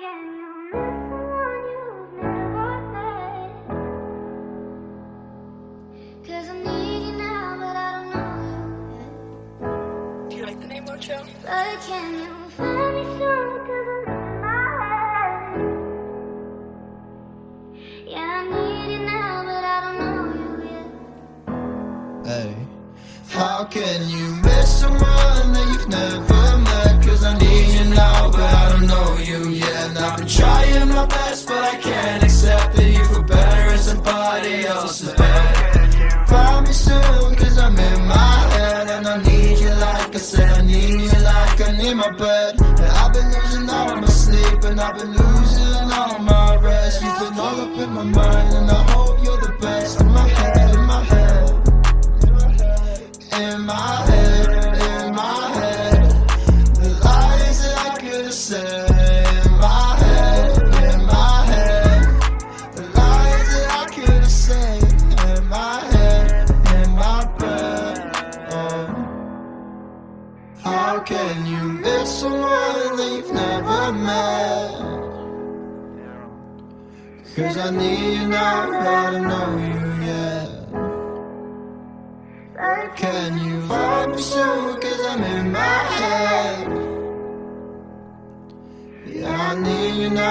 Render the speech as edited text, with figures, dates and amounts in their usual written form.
can you miss someone you've never met? 'Cause I need you now, but I don't know you yet. Do you like the name Mocho? But can you find me soon? 'Cause I'm in my head. Yeah, I need you now, but I don't know you yet. Hey, how can you miss someone that you've never met? 'Cause I need you now, but I don't know you yet. And I've been trying my best, but I can't accept that you feel better in somebody else's bed. Find me soon, 'cause I'm in my head. And I need you like I said, I need you like I need my bed. And I've been losing all my sleep, and I've been losing all my rest. You've been all up in my mind, and I hope you're the best. In my head, in my head, in my head, in my head. The lies that I could have said. In my head, in my head. The lies that I could have said. In my head, in my bed. Oh. How can you miss someone that you've never met? 'Cause I need you now, but I don't know you yet. Can you find me soon? 'Cause I'm in my head. Yeah, I need you now.